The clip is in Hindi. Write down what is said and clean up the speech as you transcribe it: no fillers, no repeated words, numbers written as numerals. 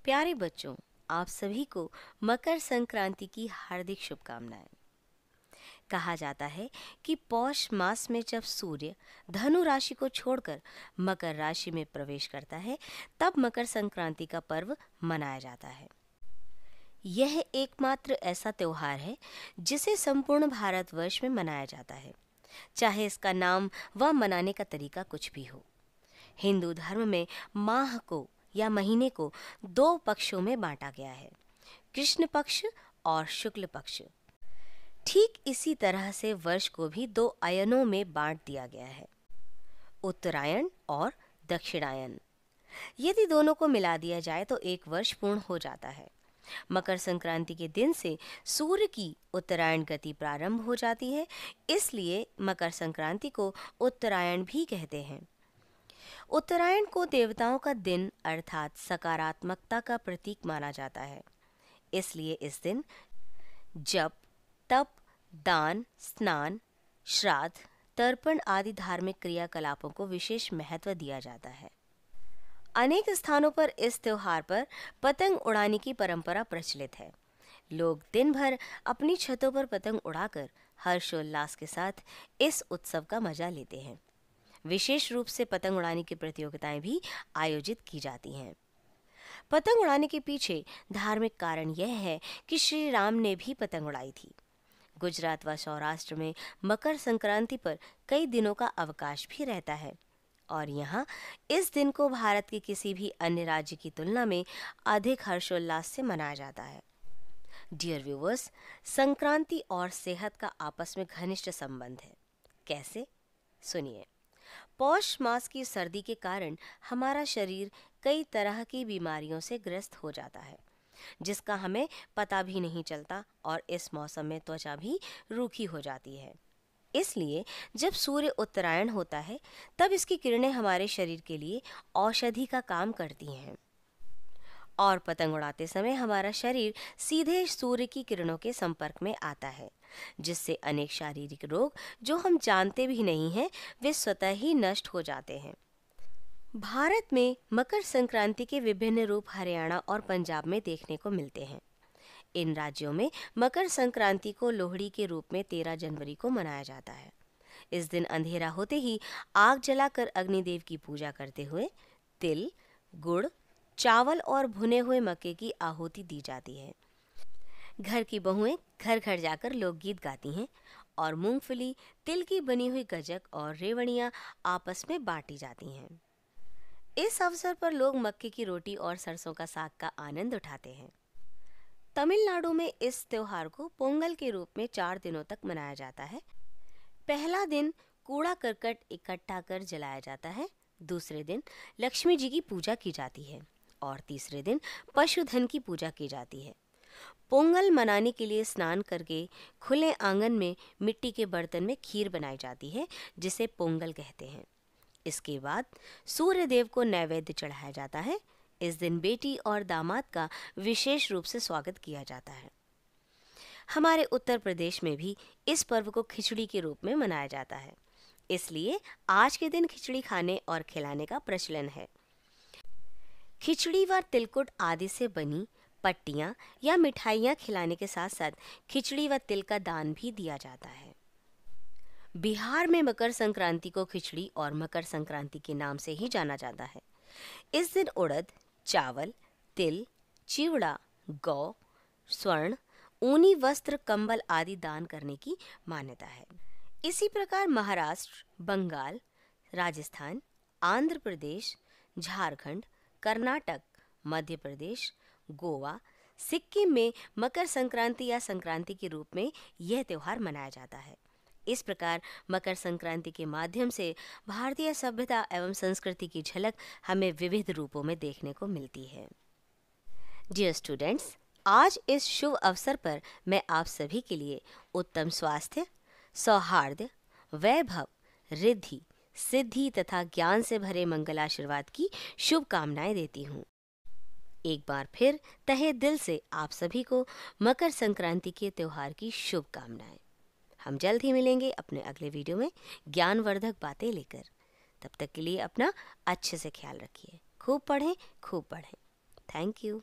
प्यारे बच्चों, आप सभी को मकर संक्रांति की हार्दिक शुभकामनाएं। कहा जाता है कि पौष मास में जब सूर्य धनु राशि को छोड़कर मकर राशि में प्रवेश करता है, तब मकर संक्रांति का पर्व मनाया जाता है। यह एकमात्र ऐसा त्योहार है जिसे संपूर्ण भारतवर्ष में मनाया जाता है, चाहे इसका नाम व मनाने का तरीका कुछ भी हो। हिंदू धर्म में माह को या महीने को दो पक्षों में बांटा गया है, कृष्ण पक्ष और शुक्ल पक्ष। ठीक इसी तरह से वर्ष को भी दो अयनों में बांट दिया गया है, उत्तरायण और दक्षिणायन। यदि दोनों को मिला दिया जाए तो एक वर्ष पूर्ण हो जाता है। मकर संक्रांति के दिन से सूर्य की उत्तरायण गति प्रारंभ हो जाती है, इसलिए मकर संक्रांति को उत्तरायण भी कहते हैं। उत्तरायण को देवताओं का दिन अर्थात सकारात्मकता का प्रतीक माना जाता है, इसलिए इस दिन जप, तप, दान, स्नान, श्राद्ध, तर्पण आदि धार्मिक क्रियाकलापों को विशेष महत्व दिया जाता है। अनेक स्थानों पर इस त्योहार पर पतंग उड़ाने की परंपरा प्रचलित है। लोग दिन भर अपनी छतों पर पतंग उड़ाकर हर्षोल्लास के साथ इस उत्सव का मजा लेते हैं। विशेष रूप से पतंग उड़ाने की प्रतियोगिताएं भी आयोजित की जाती हैं। पतंग उड़ाने के पीछे धार्मिक कारण यह है कि श्री राम ने भी पतंग उड़ाई थी। गुजरात व सौराष्ट्र में मकर संक्रांति पर कई दिनों का अवकाश भी रहता है और यहाँ इस दिन को भारत के किसी भी अन्य राज्य की तुलना में अधिक हर्षोल्लास से मनाया जाता है। डियर व्यूअर्स, संक्रांति और सेहत का आपस में घनिष्ठ संबंध है। कैसे? सुनिए। पौष मास की सर्दी के कारण हमारा शरीर कई तरह की बीमारियों से ग्रस्त हो जाता है, जिसका हमें पता भी नहीं चलता और इस मौसम में त्वचा भी रूखी हो जाती है। इसलिए जब सूर्य उत्तरायण होता है, तब इसकी किरणें हमारे शरीर के लिए औषधि का काम करती हैं और पतंग उड़ाते समय हमारा शरीर सीधे सूर्य की किरणों के संपर्क में आता है, जिससे अनेक शारीरिक रोग जो हम जानते भी नहीं हैं, वे स्वतः ही नष्ट हो जाते हैं। भारत में मकर संक्रांति के विभिन्न रूप हरियाणा और पंजाब में देखने को मिलते हैं। इन राज्यों में मकर संक्रांति को लोहड़ी के रूप में 13 जनवरी को मनाया जाता है। इस दिन अंधेरा होते ही आग जलाकर अग्निदेव की पूजा करते हुए तिल, गुड़, चावल और भुने हुए मक्के की आहुति दी जाती है। घर की बहुएं घर घर जाकर लोकगीत गाती हैं और मूंगफली, तिल की बनी हुई गजक और रेवड़ियां आपस में बांटी जाती हैं। इस अवसर पर लोग मक्के की रोटी और सरसों का साग का आनंद उठाते हैं। तमिलनाडु में इस त्योहार को पोंगल के रूप में 4 दिनों तक मनाया जाता है। पहला दिन कूड़ा करकट इकट्ठा कर जलाया जाता है, दूसरे दिन लक्ष्मी जी की पूजा की जाती है और तीसरे दिन पशुधन की पूजा की जाती है। पोंगल मनाने के लिए स्नान करके खुले आंगन में मिट्टी के बर्तन में खीर बनाई जाती है, जिसे पोंगल कहते हैं। इसके बाद सूर्य देव को नैवेद्य चढ़ाया जाता है। इस दिन बेटी और दामाद का विशेष रूप से स्वागत किया जाता है। हमारे उत्तर प्रदेश में भी इस पर्व को खिचड़ी के रूप में मनाया जाता है, इसलिए आज के दिन खिचड़ी खाने और खिलाने का प्रचलन है। खिचड़ी व तिलकुट आदि से बनी पट्टियां या मिठाइयां खिलाने के साथ साथ खिचड़ी व तिल का दान भी दिया जाता है। बिहार में मकर संक्रांति को खिचड़ी और मकर संक्रांति के नाम से ही जाना जाता है। इस दिन उड़द, चावल, तिल, चिवड़ा, गौ, स्वर्ण, ऊनी वस्त्र, कंबल आदि दान करने की मान्यता है। इसी प्रकार महाराष्ट्र, बंगाल, राजस्थान, आंध्र प्रदेश, झारखंड, कर्नाटक, मध्य प्रदेश, गोवा, सिक्किम में मकर संक्रांति या संक्रांति के रूप में यह त्योहार मनाया जाता है। इस प्रकार मकर संक्रांति के माध्यम से भारतीय सभ्यता एवं संस्कृति की झलक हमें विविध रूपों में देखने को मिलती है। डियर स्टूडेंट्स, आज इस शुभ अवसर पर मैं आप सभी के लिए उत्तम स्वास्थ्य, सौहार्द, वैभव, रिद्धि, सिद्धि तथा ज्ञान से भरे मंगल आशीर्वाद की शुभकामनाएं देती हूँ। एक बार फिर तहे दिल से आप सभी को मकर संक्रांति के त्योहार की शुभकामनाएं। हम जल्द ही मिलेंगे अपने अगले वीडियो में ज्ञानवर्धक बातें लेकर। तब तक के लिए अपना अच्छे से ख्याल रखिए। खूब पढ़ें, खूब पढ़ें। Thank you.